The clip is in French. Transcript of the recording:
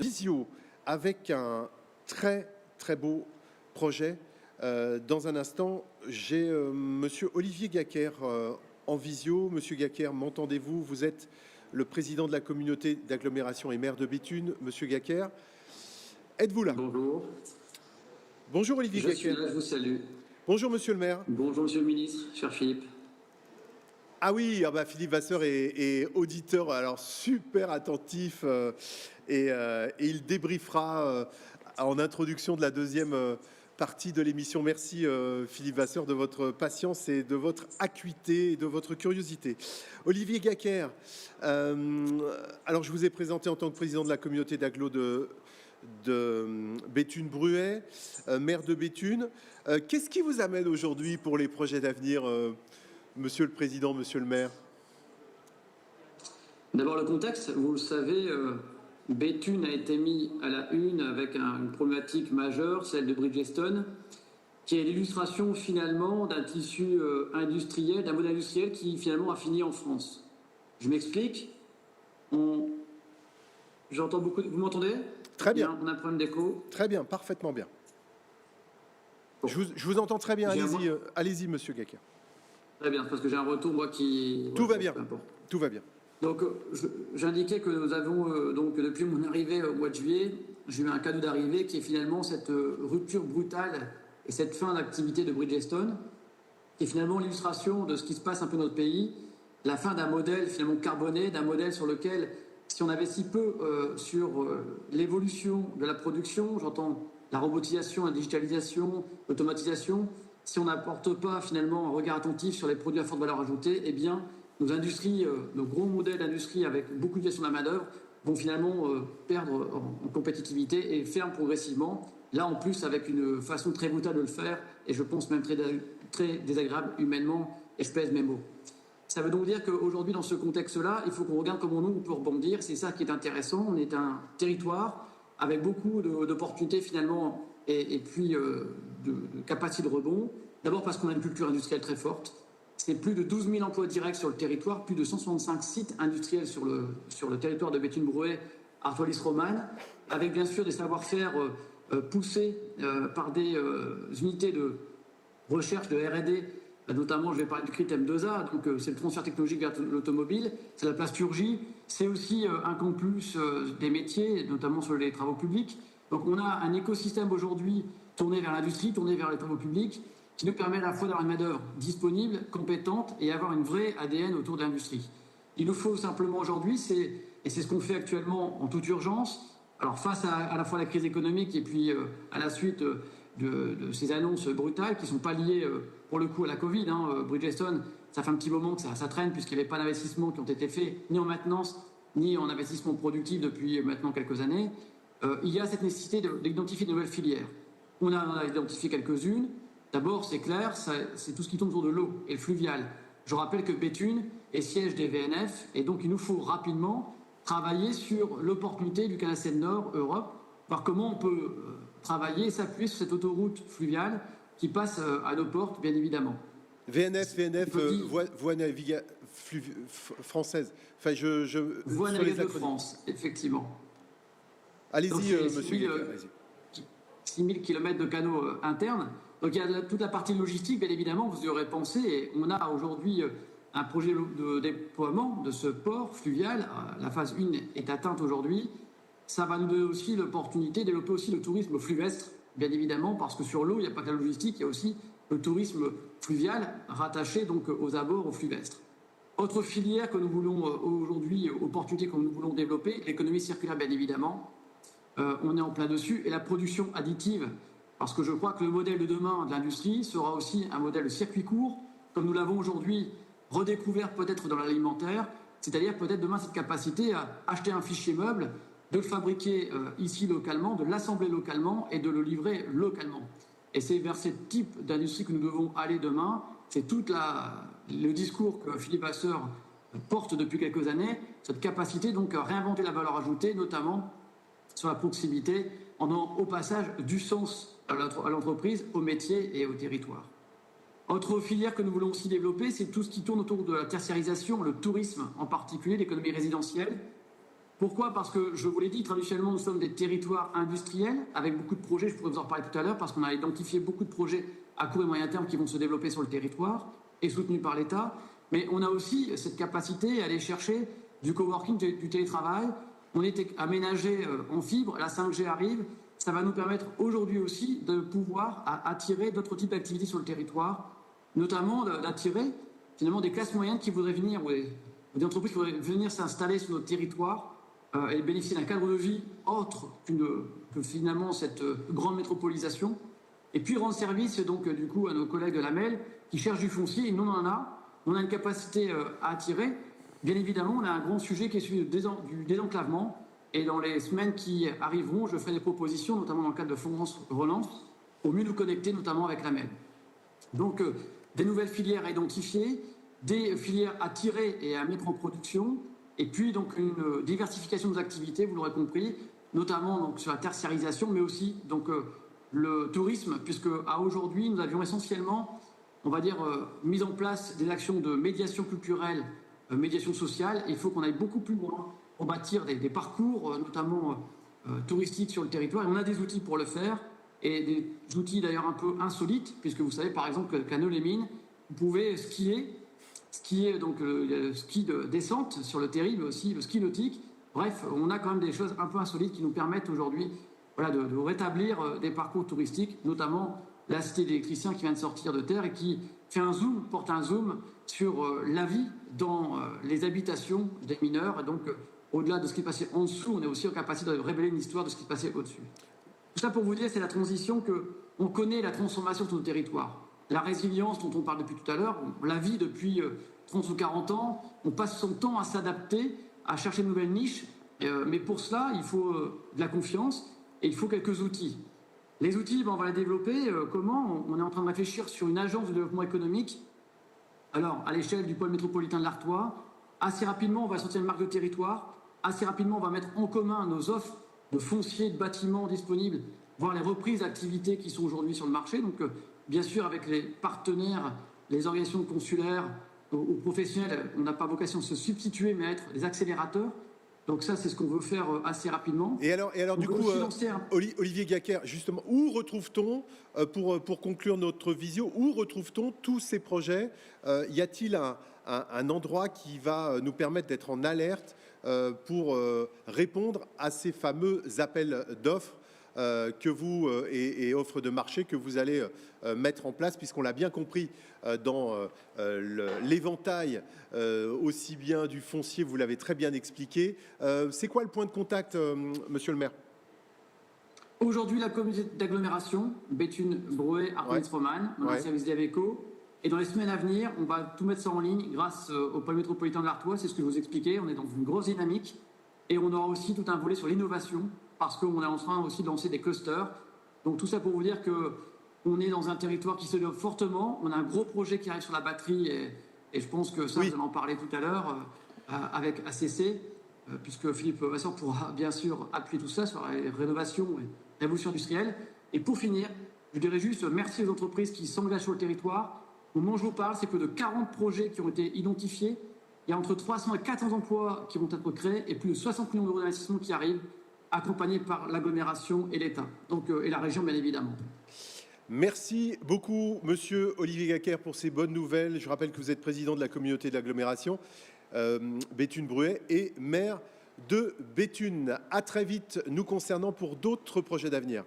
visio avec un très beau projet. Dans un instant, j'ai Monsieur Olivier Gacquer en visio. Monsieur Gacquer, m'entendez-vous? Vous êtes le président de la communauté d'agglomération et maire de Béthune. Monsieur Gacquer, êtes-vous là? Bonjour. Bonjour Olivier Gacquer. Je suis là, je vous salue. Bonjour Monsieur le maire. Bonjour Monsieur le ministre, cher Philippe. Ah oui, Philippe Vasseur est auditeur, alors super attentif et il débriefera en introduction de la deuxième partie de l'émission. Merci Philippe Vasseur de votre patience et de votre acuité et de votre curiosité. Olivier Gacquer, alors je vous ai présenté en tant que président de la communauté d'agglo de Béthune-Bruay, maire de Béthune. Qu'est-ce qui vous amène aujourd'hui pour les projets d'avenir, Monsieur le Président, Monsieur le maire? D'abord le contexte, vous le savez, Béthune a été mis à la une avec une problématique majeure, celle de Bridgestone, qui est l'illustration finalement d'un tissu industriel, d'un modèle industriel qui finalement a fini en France. Je m'explique. J'entends beaucoup. Vous m'entendez? Très bien. On a un problème d'écho. Très bien, parfaitement bien. Bon. Je vous entends très bien. Allez-y, Monsieur Gacquer. Très bien, parce que j'ai un retour, moi, qui... Tout va bien. Tout va bien. Donc, j'indiquais que nous avons, donc, depuis mon arrivée au mois de juillet, j'ai eu un cadeau d'arrivée qui est finalement cette rupture brutale et cette fin d'activité de Bridgestone, qui est finalement l'illustration de ce qui se passe un peu dans notre pays, la fin d'un modèle finalement carboné, d'un modèle sur lequel, si on avait si peu sur l'évolution de la production, j'entends la robotisation, la digitalisation, l'automatisation, si on n'apporte pas finalement un regard attentif sur les produits à forte valeur ajoutée, eh bien, nos industries, nos gros modèles d'industrie avec beaucoup d'utilisation de la main-d'œuvre vont finalement perdre en compétitivité et ferment progressivement. Là, en plus, avec une façon très brutale de le faire, et je pense même très désagréable humainement, et je pèse mes mots. Ça veut donc dire qu'aujourd'hui, dans ce contexte-là, il faut qu'on regarde comment nous, on peut rebondir. C'est ça qui est intéressant. On est un territoire avec beaucoup d'opportunités finalement et puis de capacité de rebond. D'abord parce qu'on a une culture industrielle très forte. C'est plus de 12 000 emplois directs sur le territoire, plus de 165 sites industriels sur le territoire de Béthune-Bruay, Artois-Lys-Romanne, avec bien sûr des savoir-faire poussés par des unités de recherche de R&D, notamment je vais parler du CRIT M2A, donc c'est le transfert technologique vers l'automobile, c'est la plasturgie, c'est aussi un campus des métiers, notamment sur les travaux publics. Donc on a un écosystème aujourd'hui tourné vers l'industrie, tourné vers les travaux publics, qui nous permet à la fois d'avoir une main-d'œuvre disponible, compétente et avoir une vraie ADN autour de l'industrie. Il nous faut simplement aujourd'hui, et c'est ce qu'on fait actuellement en toute urgence, alors face à la fois à la crise économique et puis à la suite de ces annonces brutales qui ne sont pas liées pour le coup à la Covid. Bridgestone, ça fait un petit moment que ça traîne puisqu'il n'y avait pas d'investissements qui ont été faits ni en maintenance ni en investissement productif depuis maintenant quelques années. Il y a cette nécessité d'identifier de nouvelles filières. On a identifié quelques-unes. D'abord, c'est clair, c'est tout ce qui tourne autour de l'eau et le fluvial. Je rappelle que Béthune est siège des VNF et donc il nous faut rapidement travailler sur l'opportunité du canal Seine-Nord Europe, voir comment on peut travailler et s'appuyer sur cette autoroute fluviale qui passe à nos portes, bien évidemment. VNF, voie navigable française. Enfin, voie navigable de France, effectivement. Allez-y, monsieur. 6 000 km de canaux internes. Donc il y a toute la partie logistique, bien évidemment, vous y aurez pensé. Et on a aujourd'hui un projet de déploiement de ce port fluvial. La phase 1 est atteinte aujourd'hui. Ça va nous donner aussi l'opportunité de développer aussi le tourisme fluviestre, bien évidemment, parce que sur l'eau, il n'y a pas que la logistique, il y a aussi le tourisme fluvial rattaché donc aux abords, au fluviestre. Autre filière que nous voulons aujourd'hui, opportunité que nous voulons développer, l'économie circulaire, bien évidemment. On est en plein dessus. Et la production additive, parce que je crois que le modèle de demain de l'industrie sera aussi un modèle de circuit court, comme nous l'avons aujourd'hui redécouvert peut-être dans l'alimentaire, c'est-à-dire peut-être demain cette capacité à acheter un fichier meuble, de le fabriquer ici localement, de l'assembler localement et de le livrer localement. Et c'est vers ce type d'industrie que nous devons aller demain. C'est tout le discours que Philippe Vasseur porte depuis quelques années, cette capacité donc à réinventer la valeur ajoutée, notamment sur la proximité, en donnant au passage du sens à l'entreprise, au métier et au territoire. Autre filière que nous voulons aussi développer, c'est tout ce qui tourne autour de la tertiarisation, le tourisme en particulier, l'économie résidentielle. Pourquoi? Parce que, je vous l'ai dit, traditionnellement, nous sommes des territoires industriels avec beaucoup de projets. Je pourrais vous en reparler tout à l'heure parce qu'on a identifié beaucoup de projets à court et moyen terme qui vont se développer sur le territoire et soutenus par l'État. Mais on a aussi cette capacité à aller chercher du coworking, du télétravail. On est aménagé en fibre, la 5G arrive. Ça va nous permettre aujourd'hui aussi de pouvoir attirer d'autres types d'activités sur le territoire, notamment d'attirer finalement des classes moyennes qui voudraient venir, ou des entreprises qui voudraient venir s'installer sur notre territoire et bénéficier d'un cadre de vie autre que finalement cette grande métropolisation. Et puis rendre service donc du coup à nos collègues de la MEL qui cherchent du foncier, et nous on en a. On a une capacité à attirer. Bien évidemment, on a un grand sujet qui est celui du désenclavement. Et dans les semaines qui arriveront, je ferai des propositions, notamment dans le cadre de France Relance, pour mieux nous connecter, notamment avec la MED. Donc, des nouvelles filières à identifier, des filières à tirer et à mettre en production, et puis donc une diversification des activités, vous l'aurez compris, notamment donc, sur la tertiarisation, mais aussi donc, le tourisme, puisque à aujourd'hui, nous avions essentiellement, on va dire, mis en place des actions de médiation culturelle, médiation sociale. Il faut qu'on aille beaucoup plus loin pour bâtir des parcours, notamment touristiques sur le territoire. Et on a des outils pour le faire, et des outils d'ailleurs un peu insolites, puisque vous savez par exemple qu'à Nœux-les-Mines, vous pouvez skier donc le ski de descente sur le terri, mais aussi le ski nautique. Bref, on a quand même des choses un peu insolites qui nous permettent aujourd'hui de rétablir des parcours touristiques, notamment la cité d'électriciens qui vient de sortir de terre et qui porte un zoom sur la vie dans les habitations des mineurs. Et donc, au-delà de ce qui est passé en dessous, on est aussi en capacité de révéler une histoire de ce qui se passait au-dessus. Tout ça pour vous dire, c'est la transition qu'on connaît, la transformation de nos territoires. La résilience dont on parle depuis tout à l'heure, on la vit depuis 30 ou 40 ans. On passe son temps à s'adapter, à chercher de nouvelles niches. Mais pour cela, il faut de la confiance et il faut quelques outils. Les outils, on va les développer. Comment? On est en train de réfléchir sur une agence de développement économique. Alors, à l'échelle du pôle métropolitain de l'Artois, assez rapidement, on va sortir une marque de territoire. Assez rapidement, on va mettre en commun nos offres de fonciers, de bâtiments disponibles, voire les reprises d'activités qui sont aujourd'hui sur le marché. Donc, bien sûr, avec les partenaires, les organisations consulaires ou professionnelles, on n'a pas vocation à se substituer, mais à être des accélérateurs. Donc ça, c'est ce qu'on veut faire assez rapidement. Et alors du coup, Olivier Gacquer, justement, où retrouve-t-on, pour conclure notre visio, où retrouve-t-on tous ces projets? Y a-t-il un endroit qui va nous permettre d'être en alerte pour répondre à ces fameux appels d'offres que vous et offres de marché que vous allez mettre en place, puisqu'on l'a bien compris dans l'éventail aussi bien du foncier, vous l'avez très bien expliqué. C'est quoi le point de contact, monsieur le maire? Aujourd'hui, la communauté d'agglomération, Béthune, Bruay, Ardennes-Romanne, on a un service d'Aveco. Et dans les semaines à venir, on va tout mettre ça en ligne grâce au pôle métropolitain de l'Artois. C'est ce que je vous expliquais. On est dans une grosse dynamique. Et on aura aussi tout un volet sur l'innovation, parce qu'on est en train aussi de lancer des clusters. Donc tout ça pour vous dire qu'on est dans un territoire qui se développe fortement. On a un gros projet qui arrive sur la batterie, et je pense que ça, vous allez en parler tout à l'heure avec ACC, puisque Philippe Vasseur pourra bien sûr appuyer tout ça sur la rénovation et révolution industrielle. Et pour finir, je dirais juste merci aux entreprises qui s'engagent sur le territoire. Au moment où je vous parle, c'est plus de 40 projets qui ont été identifiés. Il y a entre 300 et 400 emplois qui vont être créés et plus de 60 millions d'euros d'investissement qui arrivent, accompagnés par l'agglomération et l'État, donc, et la région bien évidemment. Merci beaucoup, monsieur Olivier Gacquer, pour ces bonnes nouvelles. Je rappelle que vous êtes président de la communauté de l'agglomération Béthune-Bruay et maire de Béthune. À très vite nous concernant pour d'autres projets d'avenir.